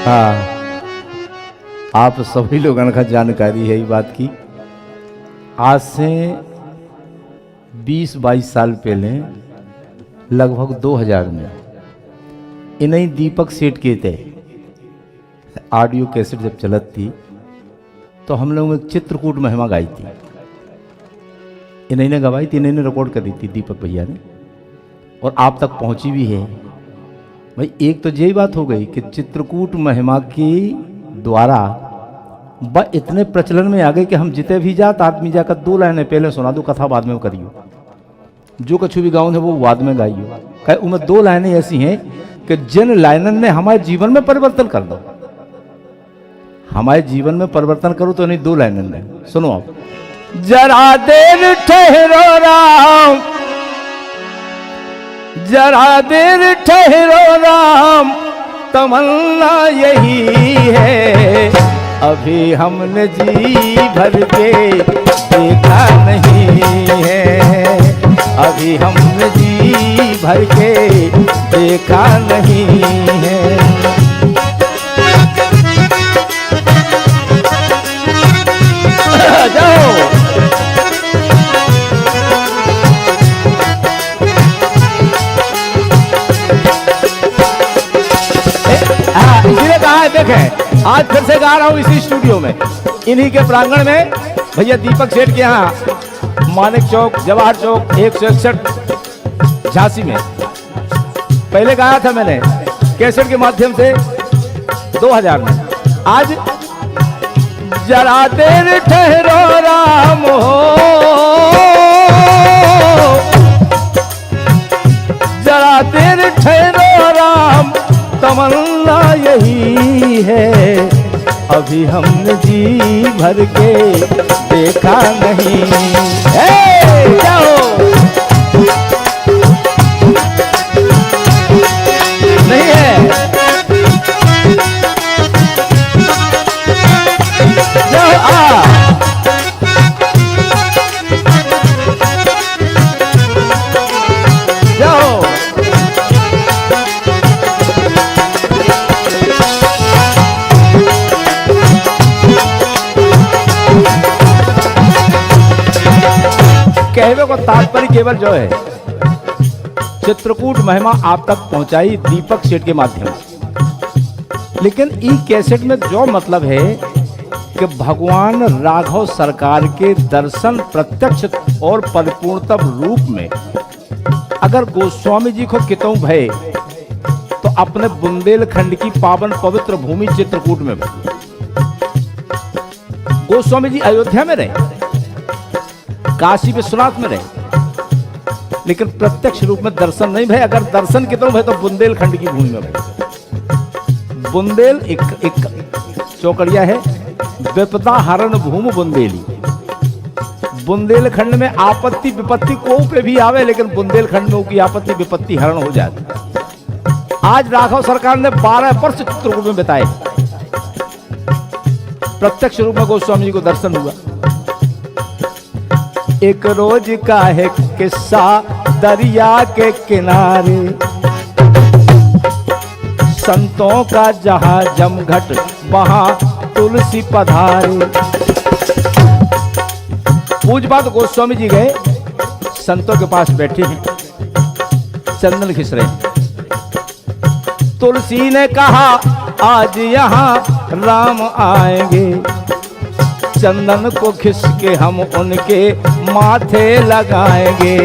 हाँ, आप सभी लोगों का जानकारी है ये बात की। आज से 20-22 साल पहले लगभग 2000 में इन्हीं दीपक सेठ के थे ऑडियो कैसेट जब चलत थी तो हम लोगों ने चित्रकूट महिमा गाई थी। इन्हीं ने गवाई थी, इन्हीं ने रिकॉर्ड कर दी थी दीपक भैया ने, और आप तक पहुंची भी है। भाई एक तो यही बात हो गई कि चित्रकूट महिमा के द्वारा वह इतने प्रचलन में आ गए कि हम जिते भी जात आदमी जाकर 2 लाइनें पहले सुना दो, कथा बाद में करियो, जो कछु भी गाँव है वो बाद में गाइयो। कहे उनमें 2 लाइनें ऐसी हैं कि जिन लाइनन ने हमारे जीवन में परिवर्तन कर दो, हमारे जीवन में परिवर्तन करो तो नहीं 2 लाइनन ने सुनो आप। जरा देर ठहरो राम, जरा देर ठहरो राम, तमन्ना यही है, अभी हमने जी भर के देखा नहीं है, अभी हमने जी भर के देखा नहीं है। जाओ इसलिए कहा है, देखें आज फिर से गा रहा हूं इसी स्टूडियो में, इन्हीं के प्रांगण में भैया दीपक सेठ के यहाँ मानिक चौक जवाहर चौक 161 झांसी में पहले गाया था मैंने कैसेट के माध्यम से 2000 में। आज जरा देर ठहरो राम हो, जरा देर ठहरो राम, तमन्ना यही है, अभी हमने जी भर के देखा नहीं है। जाओ नहीं है, जाओ जाओ कहवे को तात्पर्य केवल जो है चित्रकूट महिमा आप तक पहुंचाई दीपक सेठ के माध्यम से, लेकिन ई कैसेट में जो मतलब है कि भगवान राघव सरकार के दर्शन प्रत्यक्ष और परिपूर्णतम रूप में अगर गोस्वामी जी को कितों भय तो अपने बुंदेलखंड की पावन पवित्र भूमि चित्रकूट में भय। गोस्वामी जी अयोध्या में रहे, काशी विश्वनाथ में रहे, लेकिन प्रत्यक्ष रूप में दर्शन नहीं भय। अगर दर्शन कितों भय तो बुंदेलखंड की भूमि में भय। बुंदेल एक चौकड़िया है, विपदा हरण भूमि बुंदेली। बुंदेलखंड में आपत्ति विपत्ति को पे भी आवे, लेकिन बुंदेलखंड में उसकी आपत्ति विपत्ति हरण हो जाती। आज राघव सरकार ने 12 वर्ष चित्रकूट में बिताए, प्रत्यक्ष रूप में गोस्वामी जी को दर्शन हुआ। एक रोज का है किस्सा दरिया के किनारे, संतों का जहां जमघट वहां तुलसी पधारे। पूज बात गोस्वामी जी गए, संतों के पास बैठे हैं, चंदन खिस रहे हैं। तुलसी ने कहा आज यहाँ राम आएंगे, चंदन को खिस के हम उनके माथे लगाएंगे,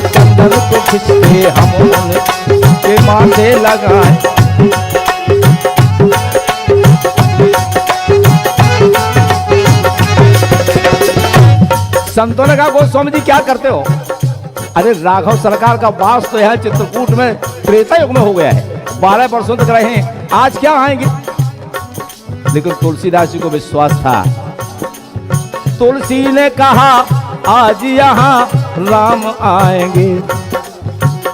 चंदन को खिस के हम उनके माथे लगाएंगे। संतों ने कहा गोस्वामी जी क्या करते हो? अरे राघव सरकार का वास तो यहाँ चित्रकूट में त्रेता युग में हो गया है, 12 वर्षों तक रहे हैं, आज क्या आएंगे? लेकिन तुलसीदास जी को विश्वास था। तुलसी ने कहा आज यहाँ राम आएंगे,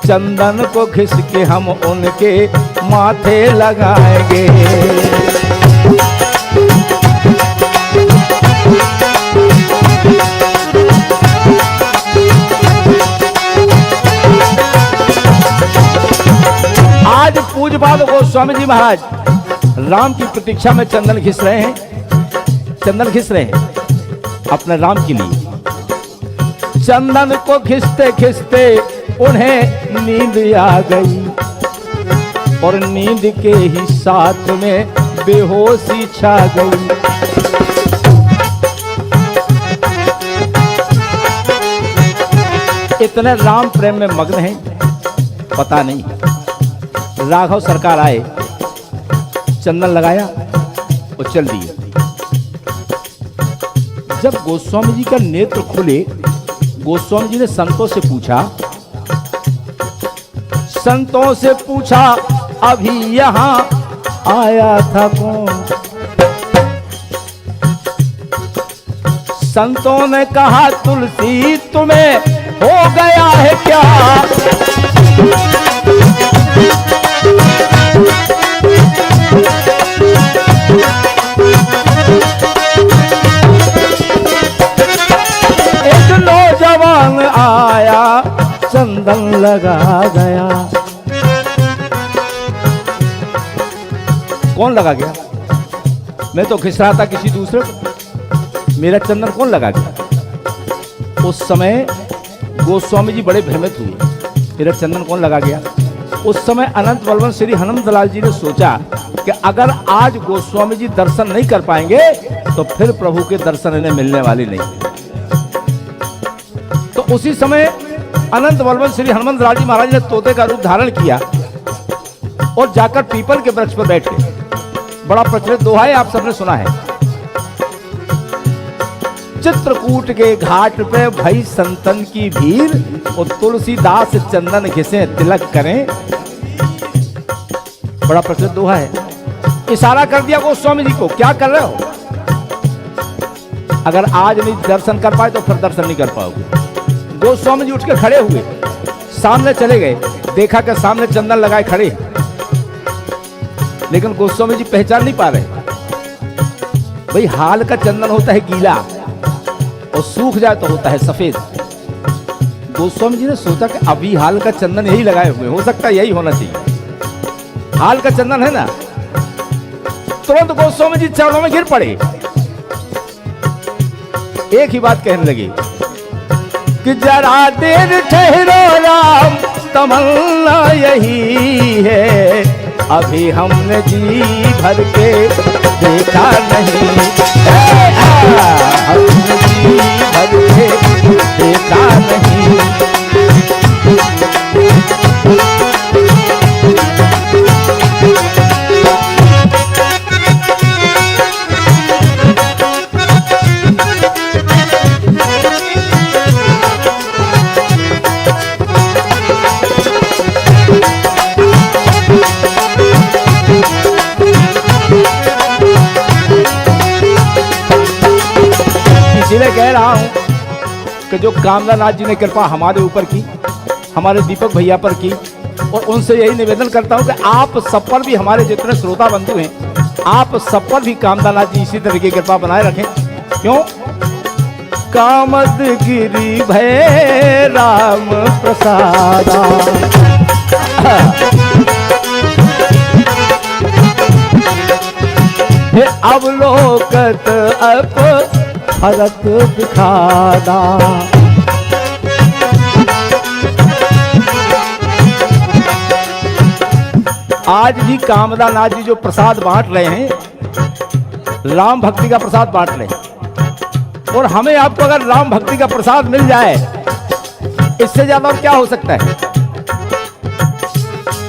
चंदन को घिस के हम उनके माथे लगाएंगे। आज पूज्य पाद गोस्वामी जी महाराज राम की प्रतीक्षा में चंदन घिस रहे हैं, चंदन घिस रहे हैं अपने राम के लिए। चंदन को घिसते घिसते उन्हें नींद आ गई और नींद के ही साथ में बेहोशी छा गई। इतने राम प्रेम में मग्न हैं, पता नहीं। राघव सरकार आए, चंदन लगाया और चल दिए। जब गोस्वामी जी का नेत्र खुले, गोस्वामी जी ने संतों से पूछा, संतों से पूछा अभी यहां आया था कौन? संतों ने कहा तुलसी तुम्हें हो गया है क्या? एक नौजवान आया चंदन लगा गया। कौन लगा गया? मैं तो घिस रहा था किसी दूसरे को, मेरा चंदन कौन लगा गया? उस समय गोस्वामी जी बड़े भ्रमित हुए, मेरा चंदन कौन लगा गया? उस समय अनंत बलवंत श्री हनुमंतलाल जी ने सोचा कि अगर आज गोस्वामी जी दर्शन नहीं कर पाएंगे तो फिर प्रभु के दर्शन इन्हें मिलने वाले नहीं। तो उसी समय अनंत बलवंत श्री हनुमंतलाल जी महाराज ने तोते का रूप धारण किया और जाकर पीपल के वृक्ष पर बैठे। बड़ा प्रचलित दोहा है, आप सबने सुना है। चित्रकूट के घाट पे भई संतन की भीड़ और तुलसीदास चंदन घिसे तिलक करें। बड़ा प्रचलित दोहा है। इशारा कर दिया गोस्वामी जी को, क्या कर रहे हो? अगर आज नहीं दर्शन कर पाए तो फिर दर्शन नहीं कर पाओगे। गोस्वामी जी उठ के खड़े हुए, सामने चले गए, देखा कि सामने चंदन लगाए खड़े, लेकिन गोस्वामी जी पहचान नहीं पा रहे। भाई हाल का चंदन होता है गीला और सूख जाए तो होता है सफेद। गोस्वामी जी ने सोचा कि अभी हाल का चंदन यही लगाए हुए, हो सकता है यही होना चाहिए, हाल का चंदन है ना। तुरंत गोस्वामी जी चरणों में गिर पड़े, एक ही बात कहने लगे कि जरा देर ठहरो राम, तमन्ना यही है, अभी हमने जी भर के देखा नहीं, हमने जी भर के देखा नहीं। इसीलिए कह रहा हूं कि जो कामदानाथ जी ने कृपा हमारे ऊपर की, हमारे दीपक भैया पर की, और उनसे यही निवेदन करता हूं कि आप सब पर भी, हमारे जितने श्रोता बंधु हैं, आप सब पर भी कामदानाथ जी इसी तरह की कृपा बनाए रखें। क्यों? कामद गिरी भय राम प्रसादा, अवलोकत अप फरक दिखाना। आज भी कामदानाथ जी जो प्रसाद बांट रहे हैं, राम भक्ति का प्रसाद बांट रहे हैं, और हमें आपको अगर राम भक्ति का प्रसाद मिल जाए, इससे ज्यादा और क्या हो सकता है?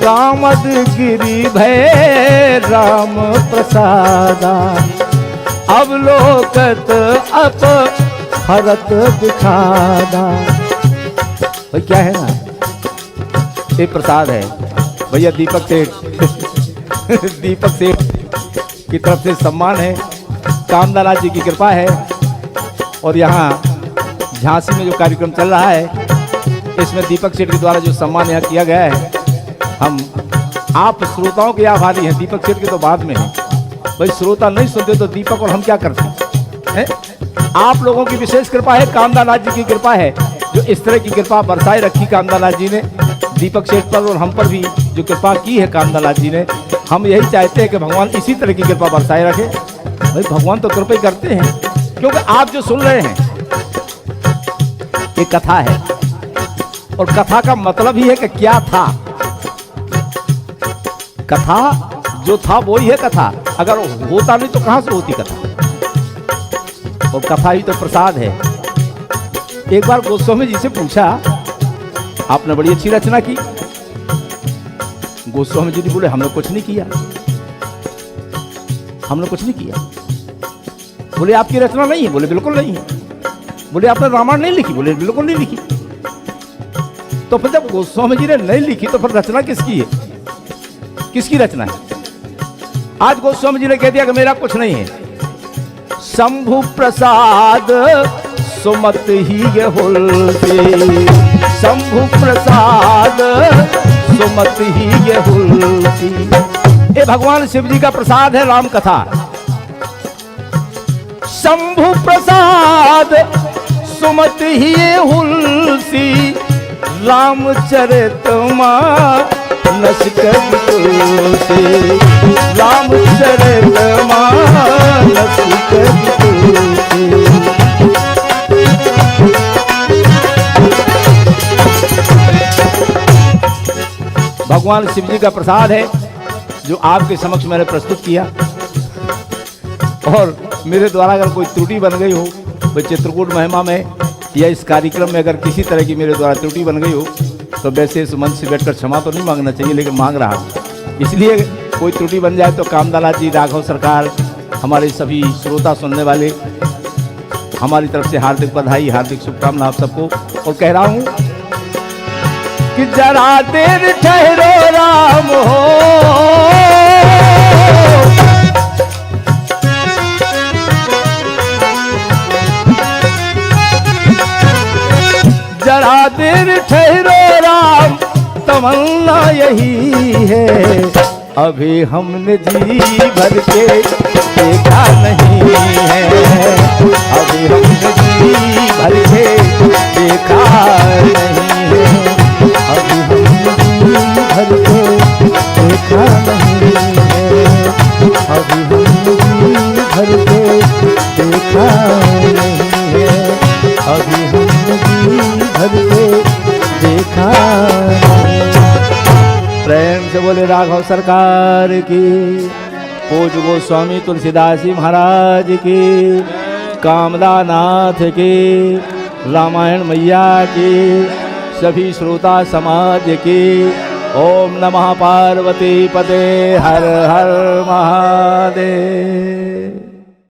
कामद गिरी भय राम प्रसादा, अवलोकत अप हरत दिखाना। भाई क्या है ना, ये प्रसाद है भैया। दीपक सेठ दीपक सेठ की तरफ से सम्मान है, कामदानाथ जी की कृपा है। और यहाँ झांसी में जो कार्यक्रम चल रहा है, इसमें दीपक सेठ के द्वारा जो सम्मान यहाँ किया गया है, हम आप श्रोताओं के आभारी हैं। दीपक सेठ के तो बाद में है भाई, श्रोता नहीं सुनते तो दीपक और हम क्या करते हैं? आप लोगों की विशेष कृपा है, कामदानाथ जी की कृपा है, जो इस तरह की कृपा बरसाए रखी कामदानाथ जी ने। दीपक सेठ पर और हम पर भी जो कृपा की है कामदालाल जी ने, हम यही चाहते हैं कि भगवान इसी तरह की कृपा बरसाए रखे। भाई भगवान तो कृपा ही करते हैं, क्योंकि आप जो सुन रहे हैं ये कथा है, और कथा का मतलब ही है कि क्या था। कथा जो था वो ही है कथा, अगर होता नहीं तो कहां से होती कथा। और कथा ही तो प्रसाद है। एक बार गोस्वामी जी से पूछा, आपने बड़ी अच्छी रचना की। गोस्वामी जी ने बोले हमने कुछ नहीं किया, हमने कुछ नहीं किया। बोले आपकी रचना नहीं है? बोले बिल्कुल नहीं है। बोले आपने रामायण नहीं लिखी? बोले बिल्कुल नहीं लिखी। तो फिर जब गोस्वामी जी ने नहीं लिखी तो फिर रचना किसकी है, किसकी रचना है? आज गोस्वामी जी ने कह दिया कि मेरा कुछ नहीं है। शंभु प्रसाद सुमत ही ये हुल्सी, शंभु प्रसाद सुमत ही ये हुल्सी। ये भगवान शिव जी का प्रसाद है राम कथा। शंभु प्रसाद सुमत ही ये हुल्सी, रामचरित मानस कवि तुलसी, रामचरित मानस कवि तुलसी। भगवान शिव जी का प्रसाद है जो आपके समक्ष मैंने प्रस्तुत किया। और मेरे द्वारा अगर कोई त्रुटि बन गई हो, कोई चित्रकूट महिमा में या इस कार्यक्रम में अगर किसी तरह की मेरे द्वारा त्रुटि बन गई हो, तो वैसे इस मन से बैठकर क्षमा तो नहीं मांगना चाहिए, लेकिन मांग रहा हूँ। इसलिए कोई त्रुटि बन जाए तो कामदालाल जी, राघव सरकार, हमारे सभी श्रोता सुनने वाले, हमारी तरफ से हार्दिक बधाई, हार्दिक शुभकामना आप सबको। और कह रहा हूँ कि जरा देर ठहरो राम हो, जरा देर ठहरो राम, तमन्ना यही है, अभी हमने जी भर के देखा नहीं है, अभी हमने जी भर के देखा नहीं है, अभी हमने जी भर के देखा नहीं है, अभी हमने जी भर के देखा नहीं है, अभी हमने जी भर के देखा नहीं। प्रेम से बोले राघव सरकार की, पूज्य गोस्वामी तुलसीदास जी महाराज की, कामदा नाथ की, रामायण मैया की, सभी श्रोता समाज की। ओम नमः पार्वती पते, हर हर महादेव।